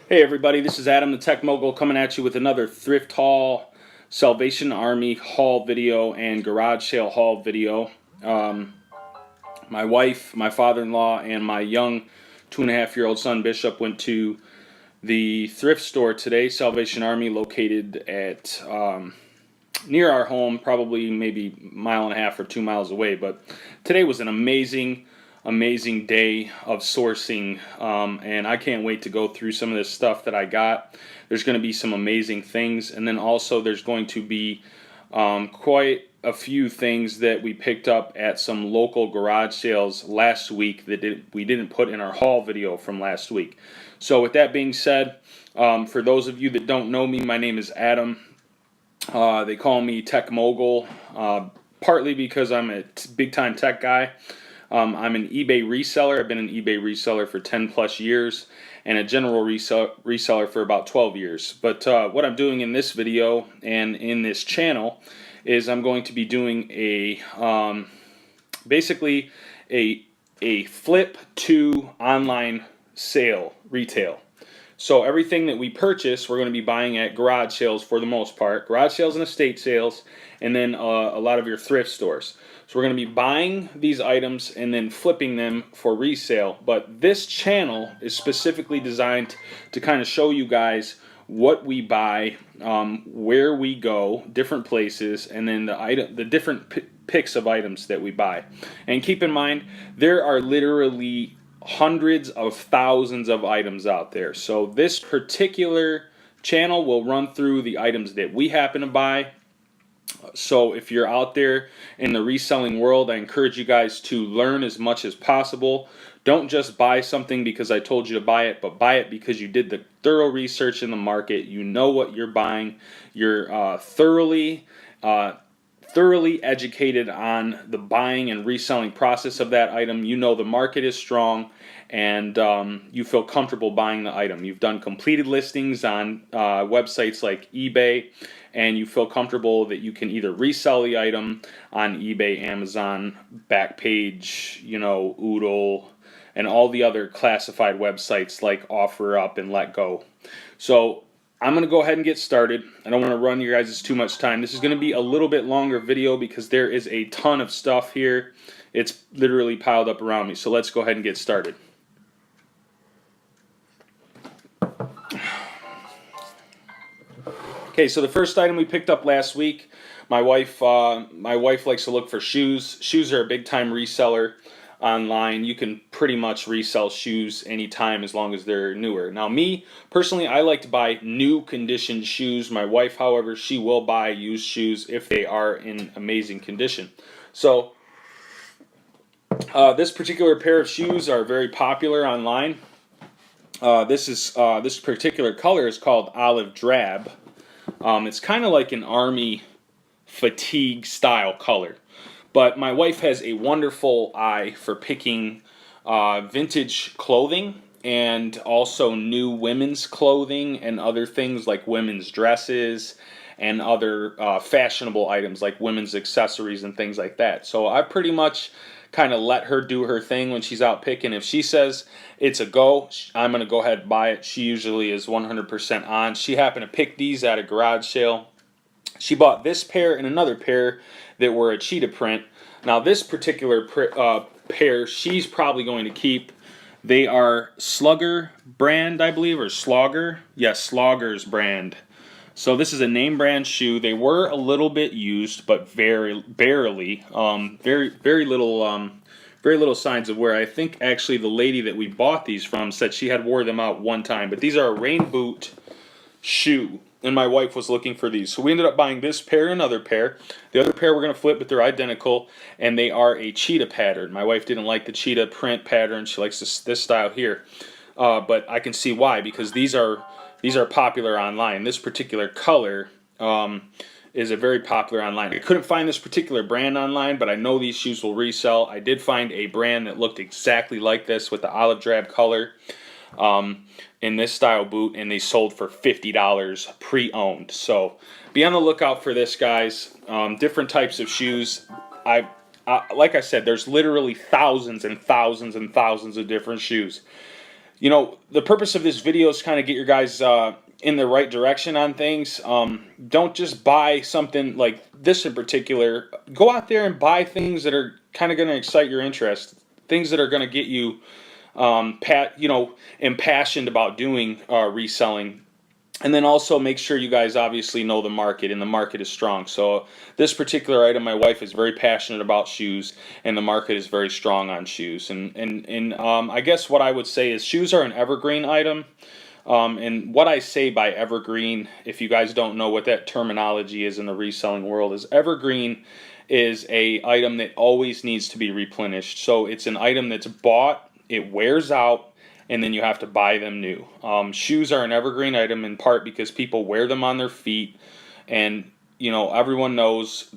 Hey everybody, this is Adam the Tech Mogul coming at you with another thrift haul, Salvation Army haul video, and garage sale haul video. My wife, my father-in-law, and my young 2.5-year-old son Bishop went to the thrift store today, Salvation Army, located at near our home, probably maybe a mile and a half or 2 miles away. But today was an amazing day of sourcing, and I can't wait to go through some of this stuff that I got. There's going to be some amazing things, and then also there's going to be quite a few things that we picked up at some local garage sales last week that we didn't put in our haul video from last week. So with that being said, for those of you that don't know me, my name is Adam. They call me Tech Mogul, partly because I'm a big-time tech guy. I'm an eBay reseller. I've been an eBay reseller for 10 plus years and a general reseller for about 12 years. But what I'm doing in this video and in this channel is I'm going to be doing a basically a flip to online sale retail. So everything that we purchase, we're going to be buying at garage sales for the most part. Garage sales and estate sales, and then a lot of your thrift stores. So we're going to be buying these items and then flipping them for resale. But this channel is specifically designed to kind of show you guys what we buy, where we go, different places, and then the different picks of items that we buy. And keep in mind, there are literally hundreds of thousands of items out there. So this particular channel will run through the items that we happen to buy. So if you're out there in the reselling world, I encourage you guys to learn as much as possible. Don't just buy something because I told you to buy it, but buy it because you did the thorough research in the market. You know what you're buying. You're thoroughly educated on the buying and reselling process of that item. You know the market is strong, and you feel comfortable buying the item. You've done completed listings on websites like eBay, and you feel comfortable that you can either resell the item on eBay, Amazon, Backpage, Oodle, and all the other classified websites like OfferUp and LetGo. So I'm going to go ahead and get started. I don't want to run you guys too much time. This is going to be a little bit longer video because there is a ton of stuff here. It's literally piled up around me. So let's go ahead and get started. Okay, so the first item we picked up last week, my wife likes to look for shoes. Shoes are a big-time reseller online. You can pretty much resell shoes anytime as long as they're newer. Now me, personally, I like to buy new conditioned shoes. My wife, however, she will buy used shoes if they are in amazing condition. So this particular pair of shoes are very popular online. This particular color is called olive drab. It's kind of like an army fatigue style color. But my wife has a wonderful eye for picking vintage clothing and also new women's clothing and other things like women's dresses and other fashionable items like women's accessories and things like that. So I pretty much kind of let her do her thing when she's out picking. If she says it's a go, I'm going to go ahead and buy it. She usually is 100% on. She happened to pick these at a garage sale. She bought this pair and another pair that were a cheetah print. Now this particular pair she's probably going to keep. They are Slugger brand, I believe, or Slogger. Yes, Slogger's brand. So this is a name brand shoe. They were a little bit used, but very barely. Very little signs of wear. I think actually the lady that we bought these from said she had wore them out one time. But these are a rain boot shoe, and my wife was looking for these. So we ended up buying this pair and another pair. The other pair we're going to flip, but they're identical, and they are a cheetah pattern. My wife didn't like the cheetah print pattern. She likes this style here. But I can see why, because these are popular online. This particular color is a very popular online. I couldn't find this particular brand online, but I know these shoes will resell. I did find a brand that looked exactly like this with the olive drab color in this style boot, and they sold for $50 pre-owned. So be on the lookout for this, guys. Different types of shoes. Like I said, there's literally thousands and thousands and thousands of different shoes. The purpose of this video is kind of get your guys in the right direction on things. Don't just buy something like this in particular. Go out there and buy things that are kind of going to excite your interest. Things that are going to get you, impassioned about doing reselling. And then also make sure you guys obviously know the market, and the market is strong. So this particular item, my wife is very passionate about shoes, and the market is very strong on shoes. And I guess what I would say is shoes are an evergreen item. And what I say by evergreen, if you guys don't know what that terminology is in the reselling world, is evergreen is a item that always needs to be replenished. So it's an item that's bought, it wears out, and then you have to buy them new. Shoes are an evergreen item in part because people wear them on their feet, and everyone knows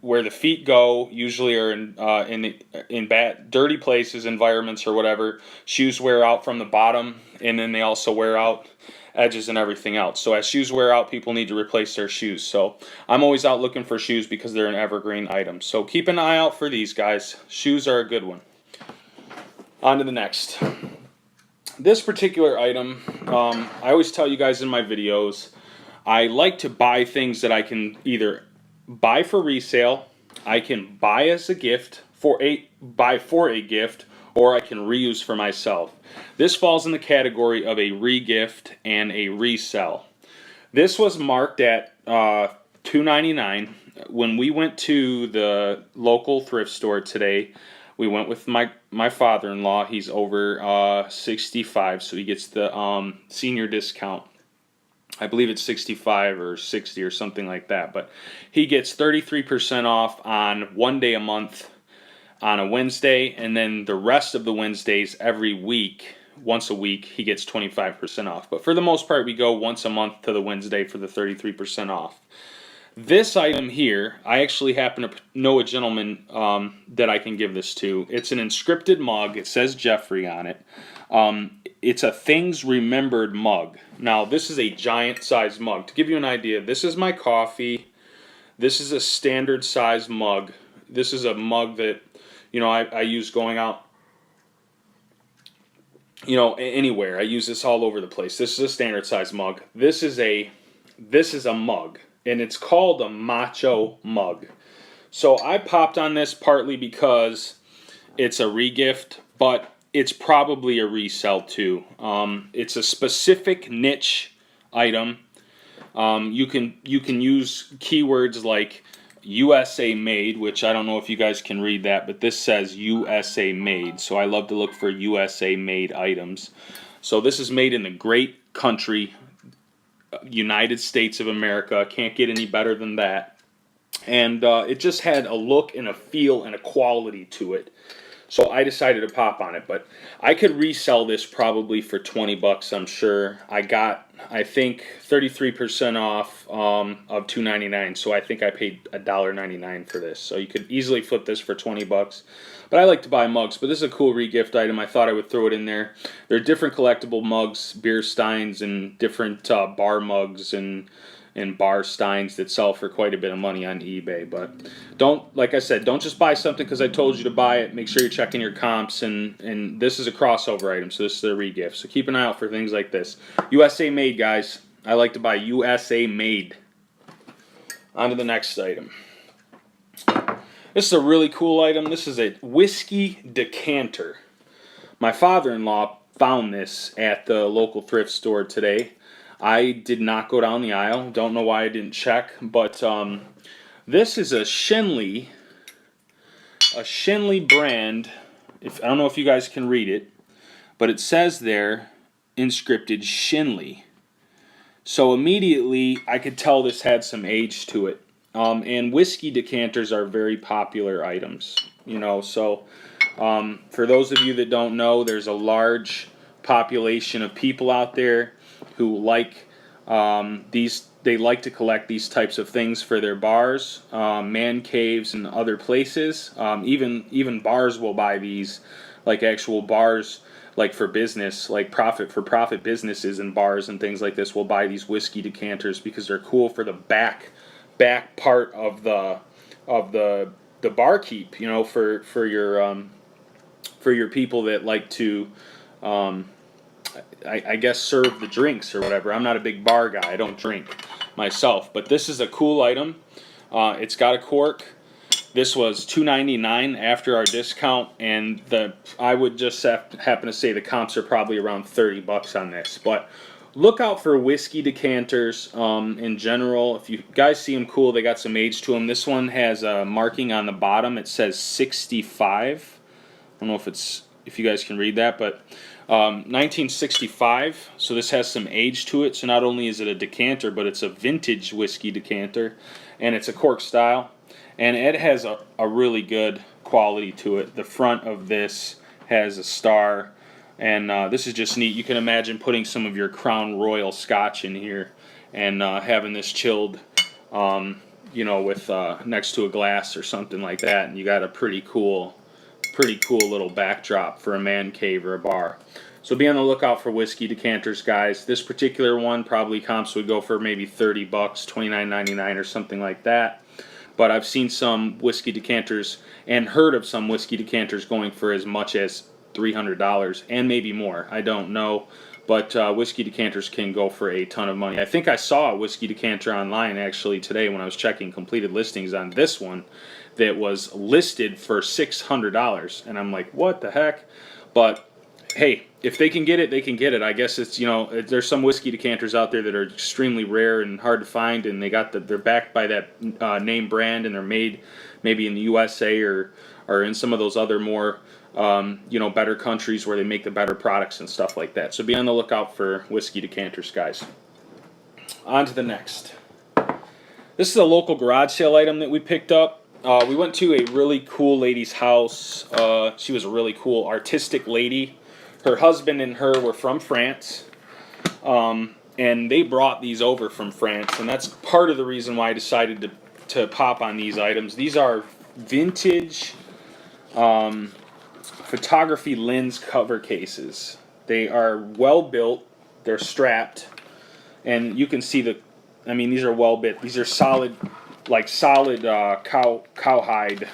where the feet go. Usually are in bad, dirty places, environments, or whatever. Shoes wear out from the bottom, and then they also wear out edges and everything else. So as shoes wear out, people need to replace their shoes. So I'm always out looking for shoes because they're an evergreen item. So keep an eye out for these guys. Shoes are a good one. On to the next. This particular item, I always tell you guys in my videos, I like to buy things that I can either buy for resale, I can buy as a gift, buy for a gift, or I can reuse for myself. This falls in the category of a regift and a resell. This was marked at $2.99. When we went to the local thrift store today, we went with my father-in-law. He's over 65, so he gets the senior discount. I believe it's 65 or 60 or something like that. But he gets 33% off on one day a month on a Wednesday, and then the rest of the Wednesdays every week, once a week, he gets 25% off. But for the most part, we go once a month to the Wednesday for the 33% off. This item here, I actually happen to know a gentleman that I can give this to. It's an inscripted mug. It says Jeffrey on it. It's a Things Remembered mug. Now, this is a giant size mug. To give you an idea, this is my coffee. This is a standard size mug. This is a mug that, I use going out, anywhere. I use this all over the place. This is a standard size mug. This is a mug, and it's called a macho mug. So I popped on this partly because it's a regift, but it's probably a resell too. It's a specific niche item. You can use keywords like USA made, which I don't know if you guys can read that, but this says USA made. So I love to look for USA made items. So this is made in the great country, United States of America. Can't get any better than that. And it just had a look and a feel and a quality to it. So I decided to pop on it, but I could resell this probably for 20 bucks, I'm sure. I got, I think, 33% off of $2.99, so I think I paid $1.99 for this. So you could easily flip this for 20 bucks. But I like to buy mugs, but this is a cool regift item. I thought I would throw it in there. There are different collectible mugs, beer steins, and different bar mugs and bar steins that sell for quite a bit of money on eBay. But like I said, don't just buy something because I told you to buy it. Make sure you're checking your comps, and this is a crossover item, so this is a regift. So keep an eye out for things like this. USA made, guys. I like to buy USA made. On to the next item. This is a really cool item. This is a whiskey decanter. My father-in-law found this at the local thrift store today. I did not go down the aisle. Don't know why I didn't check, but this is a Shenley brand. I don't know if you guys can read it, but it says there, inscripted Shenley. So immediately I could tell this had some age to it. And whiskey decanters are very popular items, So for those of you that don't know, there's a large population of people out there who like they like to collect these types of things for their bars, man caves, and other places. Even bars will buy these, like actual bars, like for business, like profit businesses and bars and things like this will buy these whiskey decanters because they're cool for the back part of the barkeep, for your people that like to I guess serve the drinks or whatever. I'm not a big bar guy. I don't drink myself, but this is a cool item. It's got a cork. This was $2.99 after our discount, and I would just happen to say the comps are probably around $30 on this. But look out for whiskey decanters in general. If you guys see them cool, they got some age to them. This one has a marking on the bottom. It says 65. I don't know if you guys can read that, but 1965. So this has some age to it. So not only is it a decanter, but it's a vintage whiskey decanter, and it's a cork style. And it has a really good quality to it. The front of this has a star, and this is just neat. You can imagine putting some of your Crown Royal Scotch in here and having this chilled, with next to a glass or something like that, and you got a pretty cool little backdrop for a man cave or a bar. So be on the lookout for whiskey decanters, guys. This particular one probably comps would go for maybe $30, $29.99 or something like that. But I've seen some whiskey decanters and heard of some whiskey decanters going for as much as $300 and maybe more. I don't know, but whiskey decanters can go for a ton of money. I think I saw a whiskey decanter online actually today when I was checking completed listings on this one that was listed for $600, and I'm like, what the heck? But hey, if they can get it, they can get it. I guess it's, there's some whiskey decanters out there that are extremely rare and hard to find, and they're backed by that name brand, and they're made maybe in the USA or in some of those other more better countries where they make the better products and stuff like that. So be on the lookout for whiskey decanters, guys. On to the next. This is a local garage sale item that we picked up. We went to a really cool lady's house. She was a really cool artistic lady. Her husband and her were from France, and they brought these over from France, and that's part of the reason why I decided to pop on these items. These are vintage photography lens cover cases. They are well built. They're strapped, and you can see these are well built. These are solid cowhide,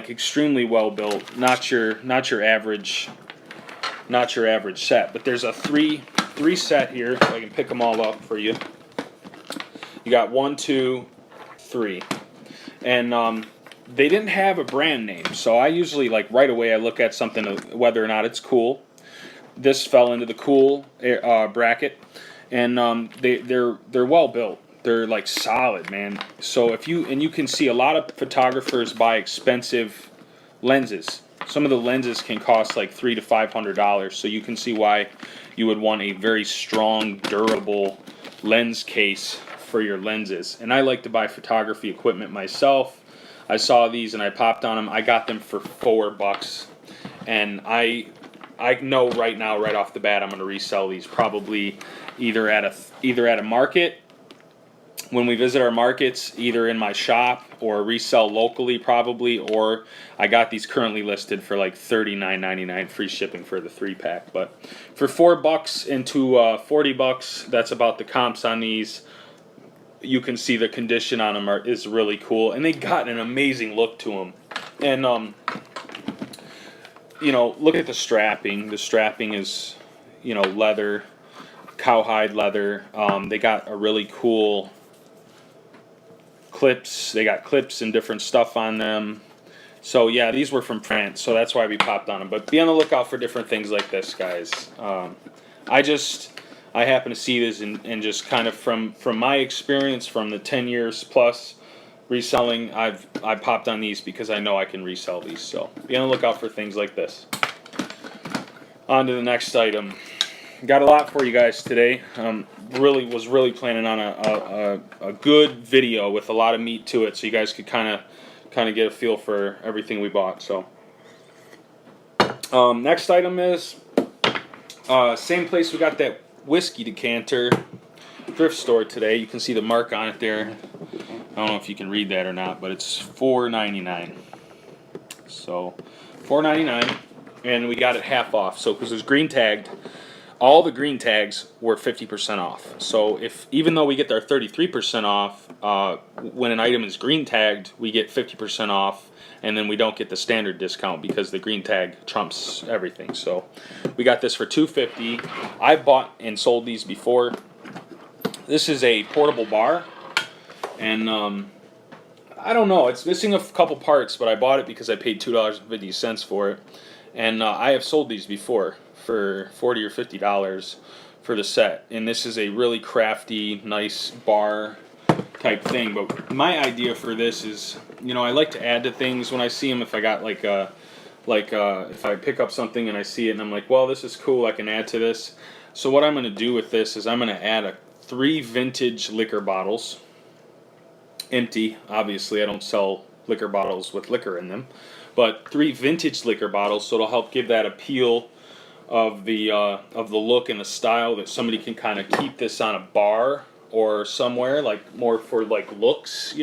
extremely well built. Not your average set. But there's a three set here. So I can pick them all up for you. You got 1, 2, 3, and they didn't have a brand name. So I usually right away I look at something whether or not it's cool. This fell into the cool bracket, and they're well built. They're solid, man. So you can see a lot of photographers buy expensive lenses. Some of the lenses can cost $300 to $500. So you can see why you would want a very strong, durable lens case for your lenses. And I like to buy photography equipment myself. I saw these and I popped on them. I got them for $4, and I know right now, right off the bat, I'm going to resell these probably either at a market. When we visit our markets, either in my shop or resell locally probably, or I got these currently listed for $39.99 free shipping for the 3-pack. But for $4 into $40, that's about the comps on these. You can see the condition on them is really cool, and they got an amazing look to them. And look at the strapping. The strapping is leather, cowhide leather. They got a really cool clips. They got clips and different stuff on them. So yeah, these were from France, so that's why we popped on them. But be on the lookout for different things like this, guys. I happen to see this and just kind of from my experience from the 10 years plus reselling, I popped on these because I know I can resell these. So be on the lookout for things like this. On to the next item. Got a lot for you guys today. Was really planning on a good video with a lot of meat to it, so you guys could kind of get a feel for everything we bought. So next item is same place we got that whiskey decanter, thrift store today. You can see the mark on it there. I don't know if you can read that or not, but it's $4.99. So $4.99, and we got it half off. So because it was green tagged. All the green tags were 50% off. So even though we get our 33% off, when an item is green tagged, we get 50% off, and then we don't get the standard discount because the green tag trumps everything. So we got this for $2.50. I bought and sold these before. This is a portable bar, and I don't know, it's missing a couple parts, but I bought it because I paid $2.50 for it, and I have sold these before for $40 or $50 for the set, and this is a really crafty, nice bar type thing. But my idea for this is, I like to add to things when I see them. If I got if I pick up something and I see it and I'm like, well, this is cool, I can add to this. So what I'm going to do with this is I'm going to add 3 vintage liquor bottles, empty. Obviously, I don't sell liquor bottles with liquor in them, but 3 vintage liquor bottles, so it'll help give that appeal of the look and the style, that somebody can kind of keep this on a bar or somewhere, like more for like looks,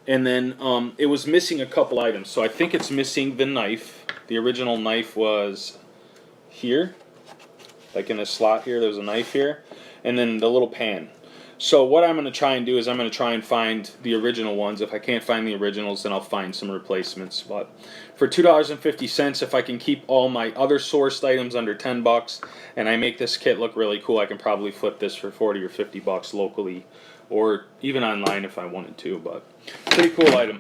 And then it was missing a couple items, so I think it's missing the knife. The original knife was here, like in this slot here. There's a knife here, and then the little pan. So what I'm going to try and do is I'm going to try and find the original ones. If I can't find the originals, then I'll find some replacements. But for $2.50, if I can keep all my other sourced items under $10, and I make this kit look really cool, I can probably flip this for $40 or $50 locally, or even online if I wanted to. But pretty cool item.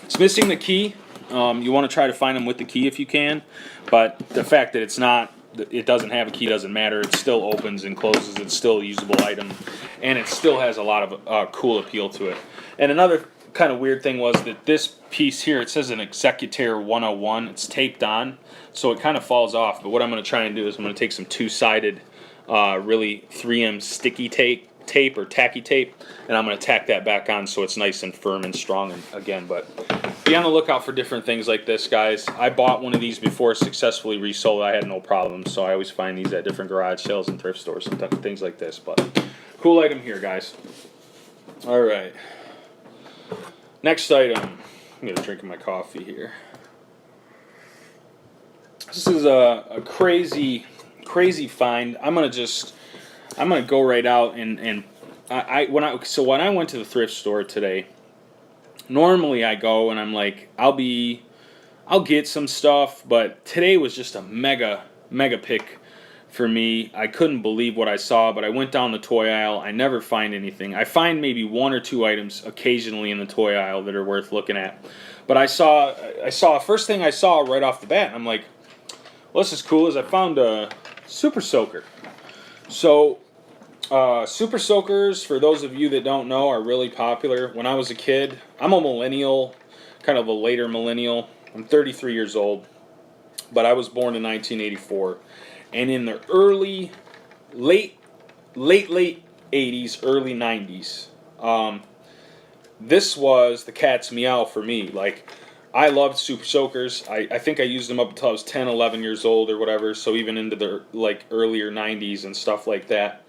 It's missing the key. You want to try to find them with the key if you can, but the fact that it doesn't have a key doesn't matter. It still opens and closes. It's still a usable item, and it still has a lot of cool appeal to it. And another kind of weird thing was that this piece here, it says an Executor 101. It's taped on, so it kind of falls off. But what I'm going to try and do is I'm going to take some two-sided, really 3M sticky tape or tacky tape, and I'm going to tack that back on so it's nice and firm and strong again. But be on the lookout for different things like this, guys. I bought one of these before, successfully resold. I had no problems, so I always find these at different garage sales and thrift stores and things like this. But cool item here, guys. All right. Next item. I'm going to drink my coffee here. This is a crazy find. I'm gonna go right out and when I went to the thrift store today, normally I go and I'm like, I'll get some stuff, but today was just a mega pick for me. I couldn't believe what I saw, but I went down the toy aisle. I never find anything. I find maybe 1 or 2 items occasionally in the toy aisle that are worth looking at. But I saw first thing I saw right off the bat, I'm like, well, this is cool, is I found a Super Soaker. So, Super Soakers, for those of you that don't know, are really popular. When I was a kid, I'm a millennial, kind of a later millennial. I'm 33 years old, but I was born in 1984. And in the late 80s, early 90s, this was the cat's meow for me. Like, I loved Super Soakers. I think I used them up until I was 10, 11 years old or whatever, so even into the earlier 90s and stuff like that.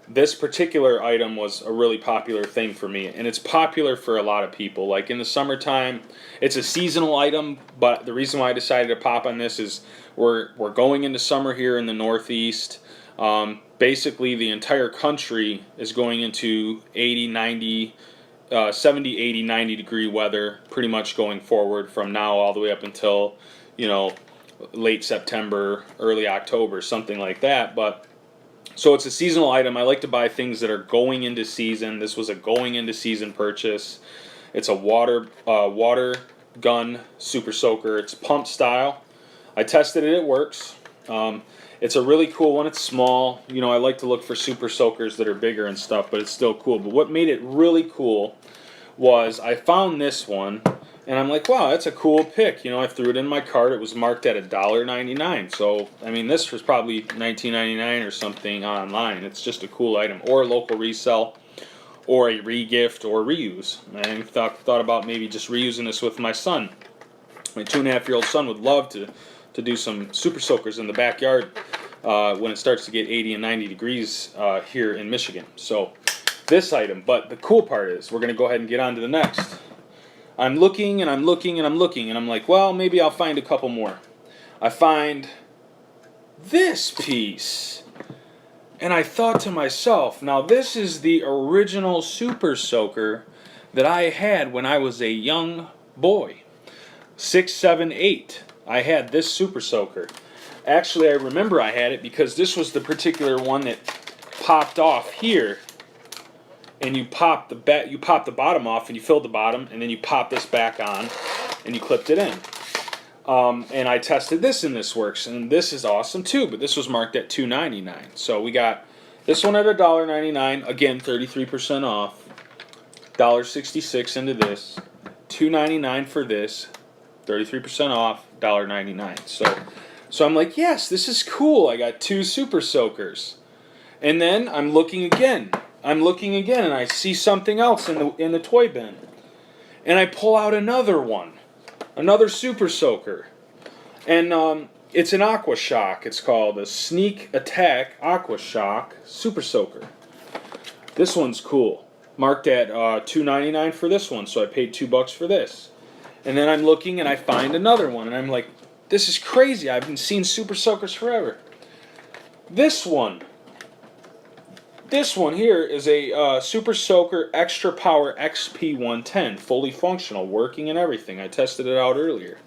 This particular item was a really popular thing for me, and it's popular for a lot of people. Like in the summertime, it's a seasonal item, but the reason why I decided to pop on this is we're going into summer here in the Northeast. Basically, the entire country is going into 80, 90, 70, 80, 90 degree weather pretty much going forward from now all the way up until, late September, early October, something like that. But so it's a seasonal item. I like to buy things that are going into season. This was a going into season purchase. It's a water gun Super Soaker. It's pump style. I tested it. It works. It's a really cool one. It's small. I like to look for Super Soakers that are bigger and stuff, but it's still cool. But what made it really cool was I found this one, and I'm like, wow, that's a cool pick. I threw it in my cart. It was marked at $1.99. So, this was probably $19.99 or something online. It's just a cool item, or a local resell, or a re-gift, or reuse. I thought about maybe just reusing this with my son. My 2.5-year-old son would love to do some Super Soakers in the backyard when it starts to get 80 and 90 degrees here in Michigan. So this item, but the cool part is we're going to go ahead and get on to the next. I'm looking and I'm looking and I'm looking, and I'm like, well, maybe I'll find a couple more. I find this piece, and I thought to myself, now this is the original Super Soaker that I had when I was a young boy. 6, 7, 8. I had this Super Soaker. Actually, I remember I had it because this was the particular one that popped off here. And you pop the bottom off, and you filled the bottom, and then you pop this back on, and you clipped it in. And I tested this, and this works, and this is awesome too. But this was marked at $2.99, so we got this one at $1.99. Again, 33% off. $1.66 into this, $2.99 for this, 33% off, $1.99. So I'm like, yes, this is cool. I got 2 Super Soakers, and then I'm looking again, and I see something else in the toy bin, and I pull out another one. Another Super Soaker. And it's an Aqua Shock. It's called a Sneak Attack Aqua Shock Super Soaker. This one's cool. Marked at $2.99 for this one, so I paid $2 for this. And then I'm looking and I find another one, and I'm like, this is crazy. I've been seeing Super Soakers forever. This one here is a Super Soaker Extra Power XP110, fully functional, working and everything. I tested it out earlier.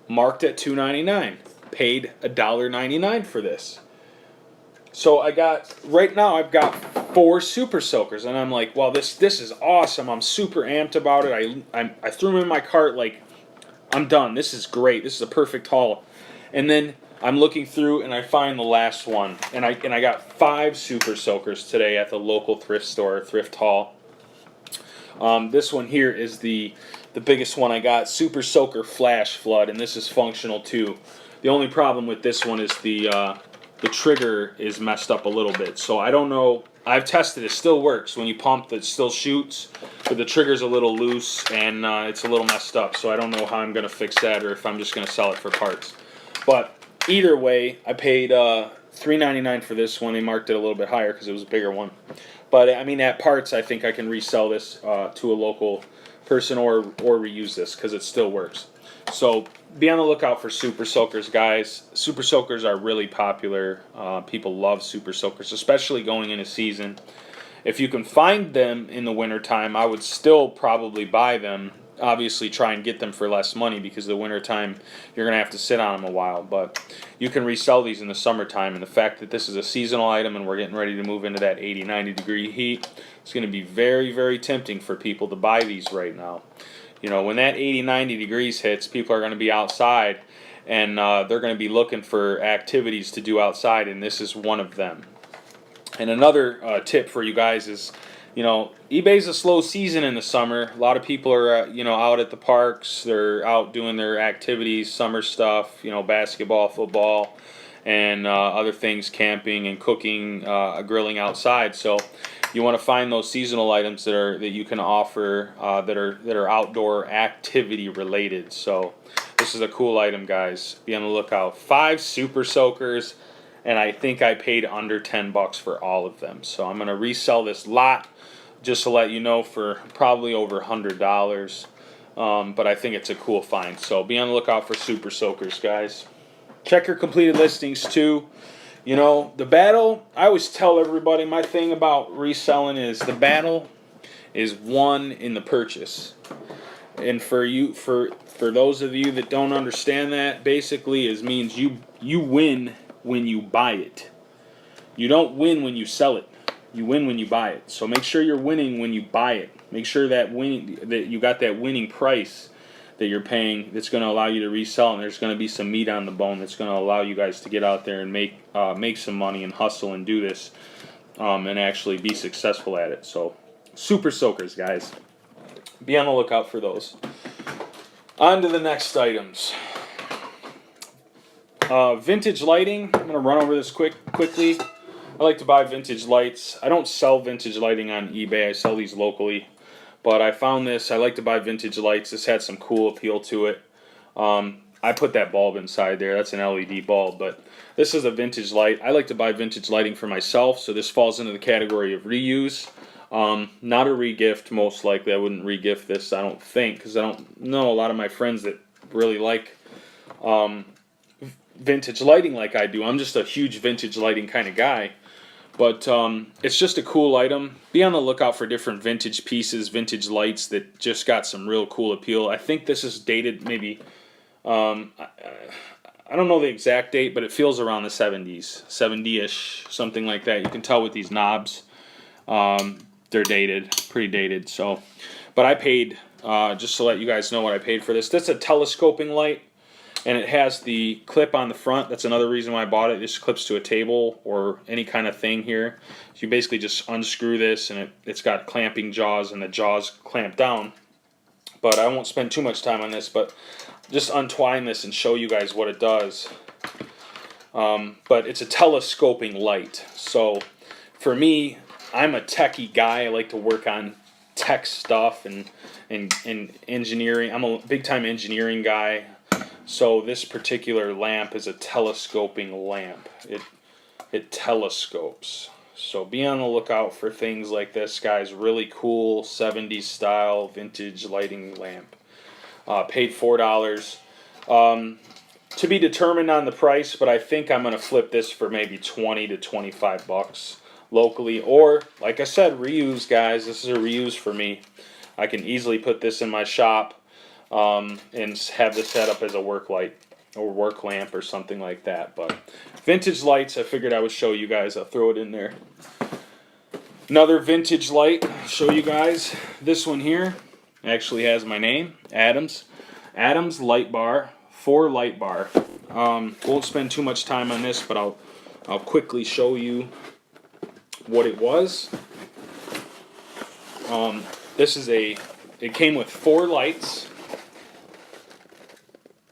Marked at $2.99. Paid $1.99 for this. So right now I've got 4 Super Soakers, and I'm like, well, this is awesome. I'm super amped about it. I threw them in my cart like, I'm done. This is great. This is a perfect haul. And then I'm looking through and I find the last one, and I got 5 Super Soakers today at the local thrift store, thrift haul. This one here is the biggest one I got, Super Soaker Flash Flood, and this is functional too. The only problem with this one is the trigger is messed up a little bit. So I don't know. I've tested it. Still works. When you pump, it still shoots, but the trigger's a little loose and it's a little messed up. So I don't know how I'm going to fix that, or if I'm just going to sell it for parts. But either way, I paid $3.99 for this one. They marked it a little bit higher because it was a bigger one. But I mean, at parts, I think I can resell this to a local person or reuse this because it still works. So be on the lookout for Super Soakers, guys. Super Soakers are really popular. People love Super Soakers, especially going into season. If you can find them in the wintertime, I would still probably buy them. Obviously, try and get them for less money because the wintertime, you're going to have to sit on them a while. But you can resell these in the summertime. And the fact that this is a seasonal item and we're getting ready to move into that 80, 90 degree heat, it's going to be very, very tempting for people to buy these right now. You know, when that 80, 90 degrees hits, people are going to be outside, and they're going to be looking for activities to do outside, and this is one of them. And another tip for you guys is, you know, eBay's a slow season in the summer. A lot of people are, out at the parks. They're out doing their activities, summer stuff, basketball, football, and other things, camping and cooking, grilling outside. So you want to find those seasonal items that you can offer that are outdoor activity related. So this is a cool item, guys. Be on the lookout. 5 Super Soakers, and I think I paid under $10 for all of them. So I'm going to resell this lot, just to let you know, for probably over $100. But I think it's a cool find. So be on the lookout for Super Soakers, guys. Check your completed listings too. The battle, I always tell everybody, my thing about reselling is the battle is won in the purchase. And for those of you that don't understand that, basically it means you win when you buy it. You don't win when you sell it. You win when you buy it. So make sure you're winning when you buy it. Make sure that you got that winning price that you're paying that's going to allow you to resell, and there's going to be some meat on the bone that's going to allow you guys to get out there and make some money and hustle and do this and actually be successful at it. So Super Soakers, guys. Be on the lookout for those. On to the next items. Vintage lighting. I'm going to run over this quickly. I like to buy vintage lights. I don't sell vintage lighting on eBay. I sell these locally. But I found this. I like to buy vintage lights. This had some cool appeal to it. I put that bulb inside there. That's an LED bulb. But this is a vintage light. I like to buy vintage lighting for myself. So this falls into the category of reuse. Not a regift, most likely. I wouldn't regift this, I don't think. Because I don't know a lot of my friends that really like vintage lighting like I do. I'm just a huge vintage lighting kind of guy. But it's just a cool item. Be on the lookout for different vintage pieces, vintage lights that just got some real cool appeal. I think this is dated maybe, I don't know the exact date, but it feels around the 70s, 70-ish, something like that. You can tell with these knobs, they're dated, pretty dated. So, but I paid, just to let you guys know what I paid for this. This is a telescoping light, and it has the clip on the front. That's another reason why I bought it. This clips to a table or any kind of thing here. So you basically just unscrew this, and it's got clamping jaws, and the jaws clamp down. But I won't spend too much time on this, but just untwine this and show you guys what it does. But it's a telescoping light. So for me, I'm a techie guy. I like to work on tech stuff and engineering. I'm a big-time engineering guy. So this particular lamp is a telescoping lamp. It telescopes. So be on the lookout for things like this, guys. Really cool 70s style vintage lighting lamp. Paid $4. To be determined on the price, but I think I'm going to flip this for maybe 20 to 25 bucks locally. Or, like I said, reuse, guys. This is a reuse for me. I can easily put this in my shop and have this set up as a work light or work lamp or something like that. But vintage lights, I figured I would show you guys. I'll throw it in there. Another vintage light, I'll show you guys. This one here actually has my name, Adams. Adams light bar, 4 light bar. Won't spend too much time on this, but I'll quickly show you what it was. It came with 4 lights.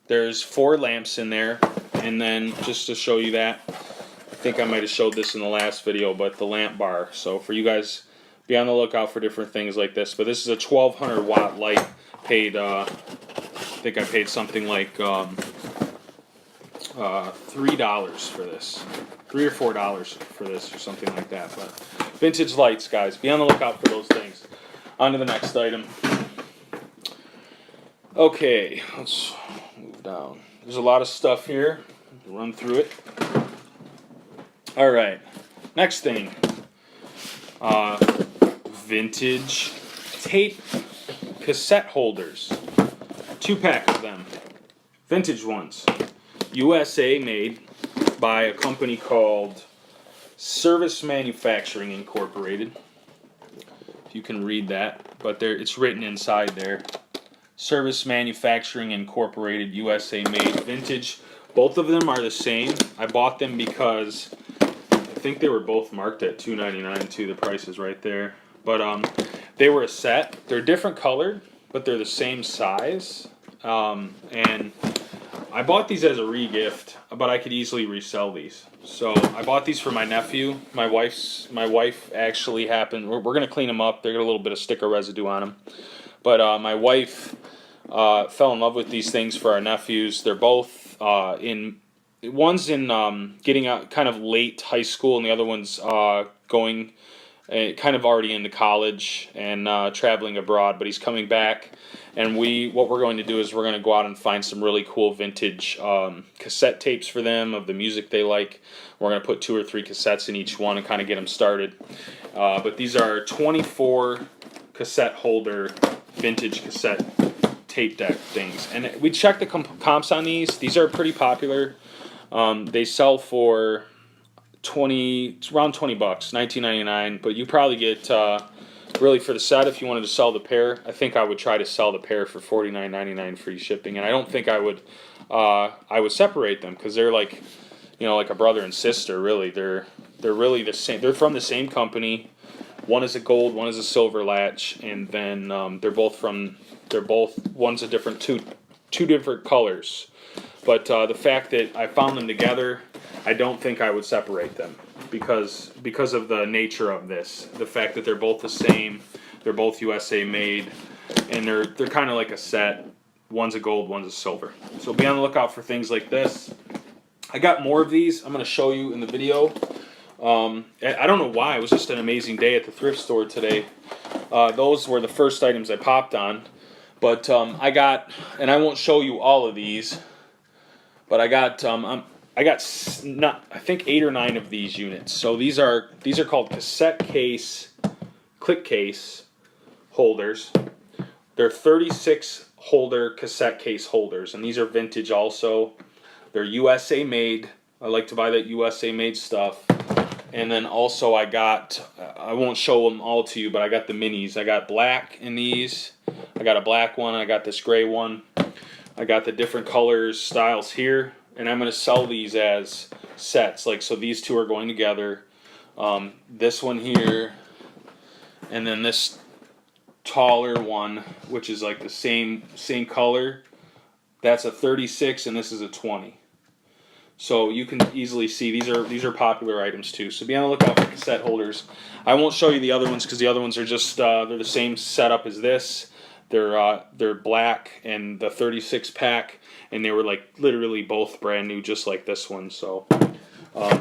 There's 4 lamps in there, and then just to show you that, I think I might have showed this in the last video, but the lamp bar. So for you guys, be on the lookout for different things like this. But this is a 1200 watt light. Paid, I think I paid something like $3 for this, $3 or $4 for this, or something like that. But vintage lights, guys, be on the lookout for those things. On to the next item. Okay, let's move down. There's a lot of stuff here. Run through it. All right, next thing. Vintage tape cassette holders. 2-pack of them. Vintage ones. USA made by a company called Service Manufacturing Incorporated. If you can read that, but it's written inside there. Service Manufacturing Incorporated, USA made, vintage. Both of them are the same. I bought them because I think they were both marked at $2.99 too. The price is right there. But they were a set. They're different colored, but they're the same size. And I bought these as a re-gift, but I could easily resell these. So I bought these for my nephew. My wife actually happened. We're gonna clean them up. They got a little bit of sticker residue on them. But my wife fell in love with these things for our nephews. They're both one's in getting out kind of late high school, and the other one's going kind of already into college and traveling abroad. But he's coming back, and what we're going to do is we're going to go out and find some really cool vintage cassette tapes for them of the music they like. We're going to put 2 or 3 cassettes in each one and kind of get them started. But these are 24 cassette holder vintage cassette tape deck things, and we checked the comps on these. These are pretty popular. They sell for around 20 bucks, $19.99. But you probably get really for the set, if you wanted to sell the pair, I think I would try to sell the pair for $49.99 free shipping. And I don't think I would separate them, because they're like, like a brother and sister. Really, they're really the same. They're from the same company. One is a gold, one is a silver latch, and then one's a different two different colors. But the fact that I found them together, I don't think I would separate them because of the nature of this. The fact that they're both the same, they're both USA made, and they're kind of like a set. One's a gold, one's a silver. So be on the lookout for things like this. I got more of these. I'm going to show you in the video. I don't know why. It was just an amazing day at the thrift store today. Those were the first items I popped on. But I got, and I won't show you all of these, but I got, I got not, I think 8 or 9 of these units. So these are called cassette case, click case holders. They're 36 holder cassette case holders, and these are vintage also. They're USA made. I like to buy that USA made stuff. And then also I got, I won't show them all to you, but I got the minis. I got black in these. I got a black one. I got this gray one. I got the different colors, styles here. And I'm going to sell these as sets. Like, so these two are going together. This one here. And then this taller one, which is like the same color. That's a 36 and this is a 20. So you can easily see these are popular items too. So be on the lookout for cassette holders. I won't show you the other ones because the other ones are just they're the same setup as this. They're black and the 36 pack, and they were like literally both brand new, just like this one. So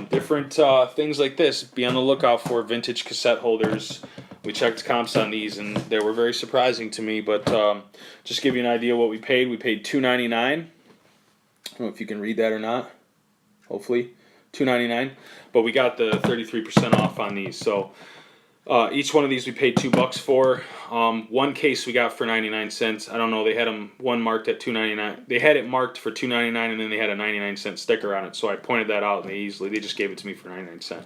different things like this. Be on the lookout for vintage cassette holders. We checked comps on these and they were very surprising to me. But just to give you an idea what we paid. We paid $2.99. I don't know if you can read that or not. Hopefully, $2.99, but we got the 33% off on these. So each one of these we paid $2 for. One case we got for 99 cents. I don't know. They had them one marked at $2.99. They had it marked for $2.99, and then they had a 99-cent sticker on it. So I pointed that out, and they just gave it to me for 99 cents.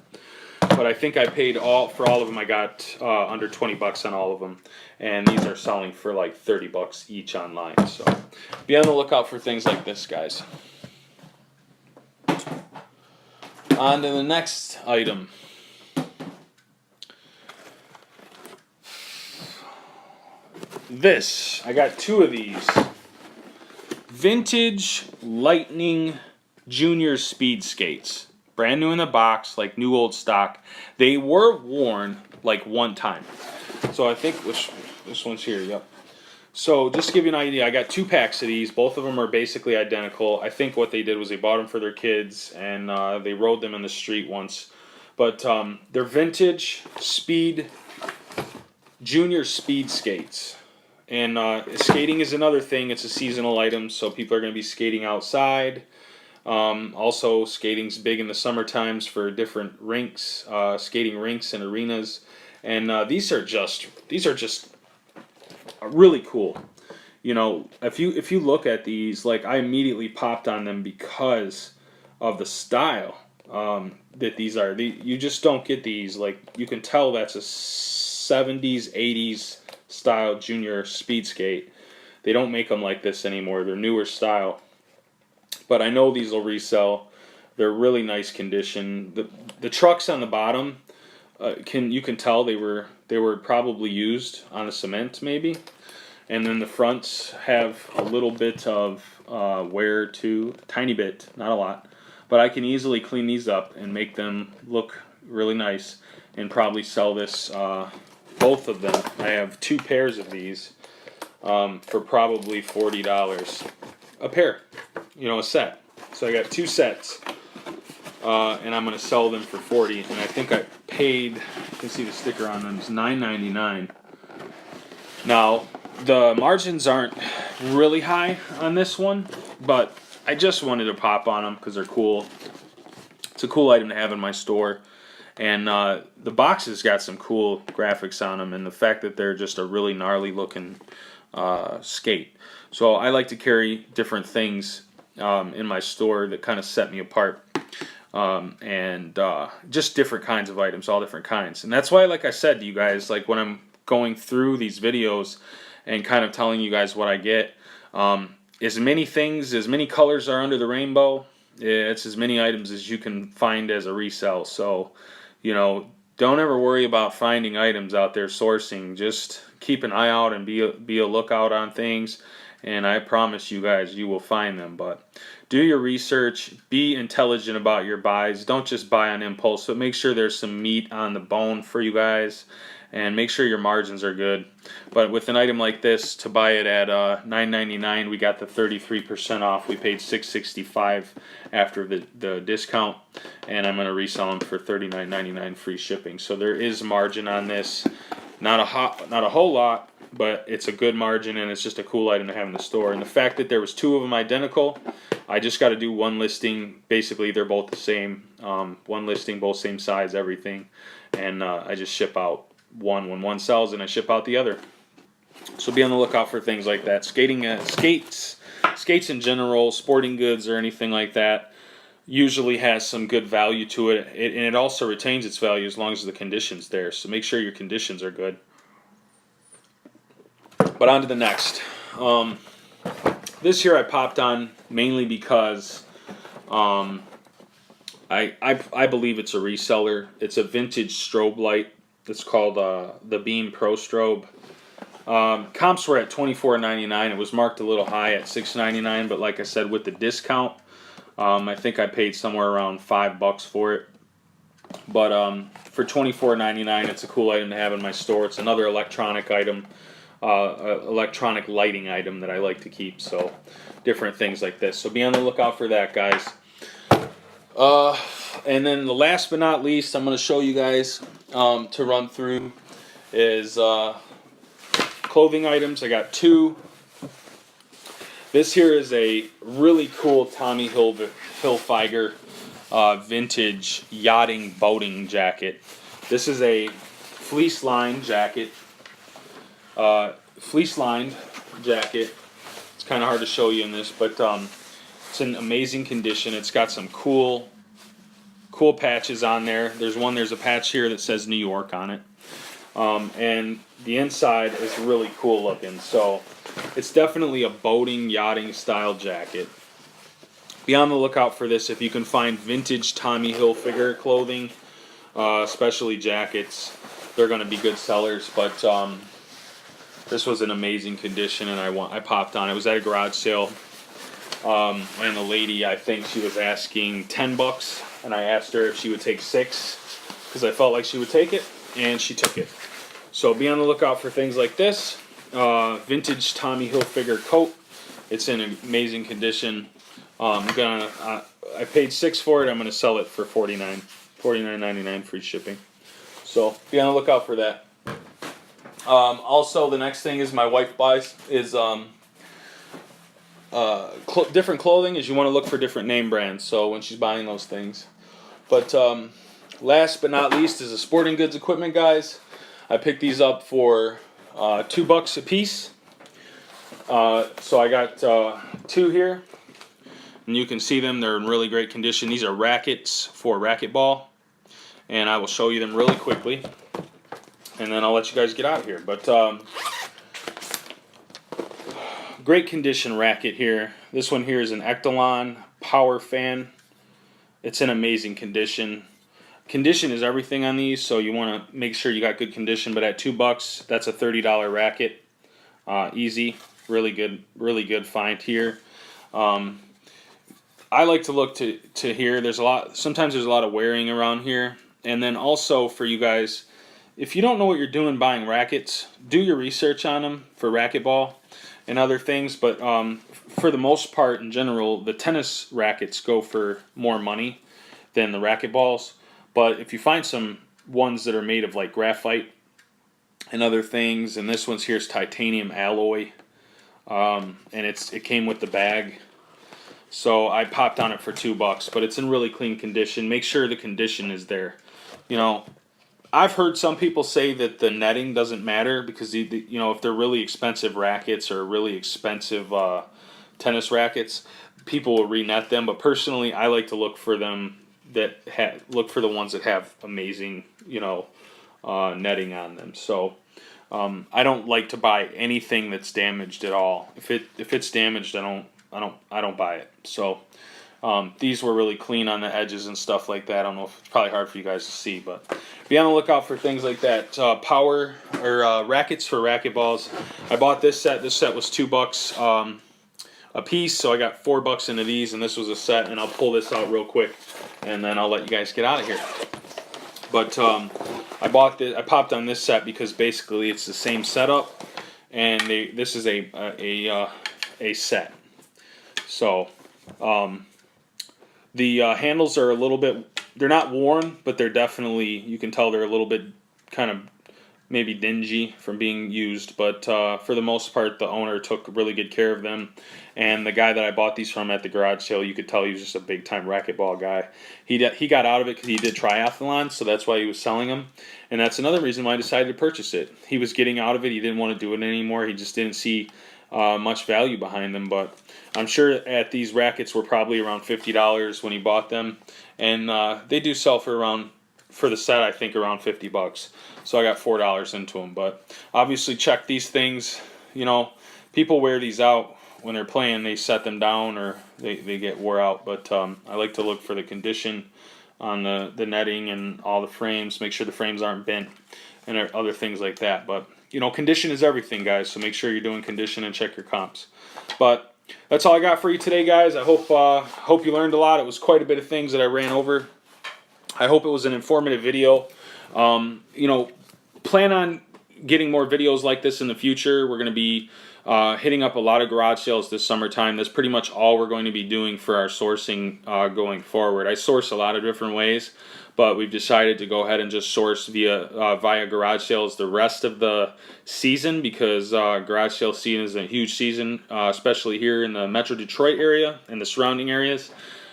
But I think I paid for all of them. I got under $20 on all of them, and these are selling for like $30 each online. So be on the lookout for things like this, guys. On to the next item. This, I got 2 of these. Vintage Lightning Junior Speed Skates. Brand new in the box, like new old stock. They were worn like one time. So I think, this one's here, yep. So just to give you an idea, I got 2 packs of these. Both of them are basically identical. I think what they did was they bought them for their kids, and they rode them in the street once. But they're vintage junior speed skates. And skating is another thing. It's a seasonal item, so people are going to be skating outside. Also, skating's big in the summer times for different rinks, skating rinks and arenas. And these are just really cool. You know, if you look at these, like, I immediately popped on them because of the style that these are. You just don't get these. Like, you can tell that's a 70s, 80s style junior speed skate. They don't make them like this anymore. They're newer style. But I know these will resell. They're really nice condition. The trucks on the bottom, you can tell they were probably used on the cement maybe. And then the fronts have a little bit of wear too, a tiny bit, not a lot. But I can easily clean these up and make them look really nice and probably sell this, both of them. I have 2 pairs of these for probably $40 a pair, you know, a set. So I got 2 sets, and I'm going to sell them for $40. And I think I paid, you can see the sticker on them, it's $9.99. Now, the margins aren't really high on this one, but I just wanted to pop on them because they're cool. It's a cool item to have in my store. And the boxes got some cool graphics on them, and the fact that they're just a really gnarly looking skate. So I like to carry different things in my store that kind of set me apart. And just different kinds of items, all different kinds. And that's why, like I said to you guys, like when I'm going through these videos and kind of telling you guys what I get, as many things, as many colors are under the rainbow, it's as many items as you can find as a resale. So, you know, don't ever worry about finding items out there sourcing. Just keep an eye out and be a lookout on things, and I promise you guys you will find them. But do your research, be intelligent about your buys. Don't just buy on impulse, but make sure there's some meat on the bone for you guys, and make sure your margins are good. But with an item like this, to buy it at $9.99, we got the 33% off. We paid $6.65 after the discount, and I'm going to resell them for $39.99 free shipping. So there is margin on this. Not a whole lot, but it's a good margin, and it's just a cool item to have in the store. And the fact that there was two of them identical, I just got to do one listing. Basically, they're both the same. One listing, both same size, everything, and I just ship out one when one sells, and I ship out the other. So be on the lookout for things like that. Skates in general, sporting goods or anything like that, usually has some good value to it, and it also retains its value as long as the condition's there. So make sure your conditions are good. But on to the next. This here I popped on mainly because I believe it's a reseller. It's a vintage strobe light. It's called the Beam Pro Strobe. Comps were at $24.99. It was marked a little high at $6.99, but like I said, with the discount, I think I paid somewhere around $5 for it. But for $24.99, it's a cool item to have in my store. It's another electronic item, electronic lighting item that I like to keep. So different things like this. So be on the lookout for that, guys. And then the last but not least, I'm going to show you guys to run through is clothing items. I got two. This here is a really cool Tommy Hilfiger vintage yachting boating jacket. This is a fleece-lined jacket. Fleece-lined jacket. It's kind of hard to show you in this, but it's in amazing condition. It's got some cool patches on there. There's a patch here that says New York on it. And the inside is really cool looking. So it's definitely a boating, yachting style jacket. Be on the lookout for this if you can find vintage Tommy Hilfiger clothing, especially jackets. They're going to be good sellers. But this was in amazing condition, and I popped on. It was at a garage sale, and the lady, I think she was asking $10, and I asked her if she would take 6 because I felt like she would take it, and she took it. So be on the lookout for things like this. Vintage Tommy Hilfiger coat. It's in amazing condition. I paid 6 for it. I'm gonna sell it for $49.99 free shipping. So be on the lookout for that. Also, the next thing is my wife buys is different clothing. Is you want to look for different name brands. So when she's buying those things, but last but not least is the sporting goods equipment, guys. I picked these up for $2 a piece. So I got 2 here, and you can see them. They're in really great condition. These are rackets for racquetball, and I will show you them really quickly, and then I'll let you guys get out of here. But great condition racket here. This one here is an Echelon Power Fan. It's in amazing condition. Condition is everything on these, so you want to make sure you got good condition. But at $2, that's a $30 racket. Easy, really good find here. I like to look to here. Sometimes there's a lot of wearing around here, and then also for you guys, if you don't know what you're doing buying rackets, do your research on them for racquetball and other things. But for the most part, in general, the tennis rackets go for more money than the racquetballs. But if you find some ones that are made of like graphite and other things, and this one's here's titanium alloy, and it came with the bag, so I popped on it for $2. But it's in really clean condition. Make sure the condition is there. You know, I've heard some people say that the netting doesn't matter because if they're really expensive rackets or really expensive tennis rackets, people will re-net them. But personally, I like to look for them look for the ones that have amazing, netting on them. So I don't like to buy anything that's damaged at all. If it's damaged, I don't buy it. So these were really clean on the edges and stuff like that. I don't know if it's probably hard for you guys to see, but be on the lookout for things like that. Power or rackets for racquetballs. I bought this set. This set was $2 a piece, so I got $4 into these, and this was a set. And I'll pull this out real quick, and then I'll let you guys get out of here. But I popped on this set because basically it's the same setup, and this is a set. So the handles are they're not worn, but they're definitely, you can tell they're a little bit kind of maybe dingy from being used, but for the most part, the owner took really good care of them. And the guy that I bought these from at the garage sale, you could tell he was just a big time racquetball guy. He got out of it because he did triathlon, so that's why he was selling them. And that's another reason why I decided to purchase it. He was getting out of it. He didn't want to do it anymore. He just didn't see much value behind them. But I'm sure at these rackets were probably around $50 when he bought them. And they do sell for the set, I think around $50. So I got $4 into them. But obviously check these things. You know, people wear these out when they're playing. They set them down or they get wore out. But I like to look for the condition on the netting and all the frames. Make sure the frames aren't bent and other things like that. But you know, condition is everything, guys. So make sure you're doing condition and check your comps. But that's all I got for you today, guys. I hope you learned a lot. It was quite a bit of things that I ran over. I hope it was an informative video. You know, plan on getting more videos like this in the future. We're going to be hitting up a lot of garage sales this summertime. That's pretty much all we're going to be doing for our sourcing going forward. I source a lot of different ways, but we've decided to go ahead and just source via garage sales the rest of the season, because garage sale season is a huge season, especially here in the Metro Detroit area and the surrounding areas.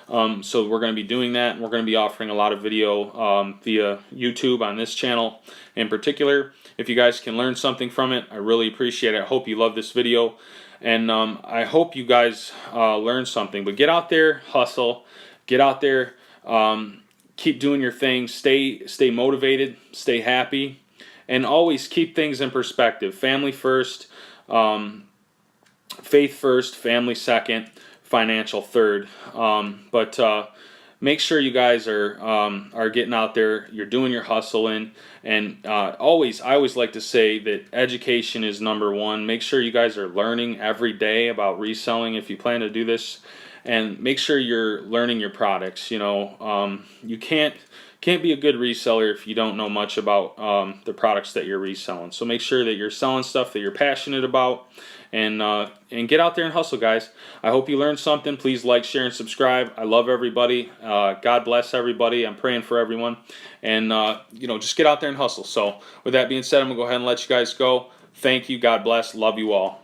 So we're going to be doing that, and we're going to be offering a lot of video via YouTube on this channel in particular. If you guys can learn something from it, I really appreciate it. I hope you love this video, and I hope you guys learn something. But get out there, hustle, get out there, keep doing your thing, stay motivated, stay happy, and always keep things in perspective. Family first, faith first, family second, financial third. But make sure you guys are getting out there. You're doing your hustling, and I always like to say that education is number one. Make sure you guys are learning every day about reselling if you plan to do this, and make sure you're learning your products. You know, you can't be a good reseller if you don't know much about the products that you're reselling. So make sure that you're selling stuff that you're passionate about, and get out there and hustle, guys. I hope you learned something. Please like, share, and subscribe. I love everybody. God bless everybody. I'm praying for everyone. And, you know, just get out there and hustle. So with that being said, I'm going to go ahead and let you guys go. Thank you. God bless. Love you all.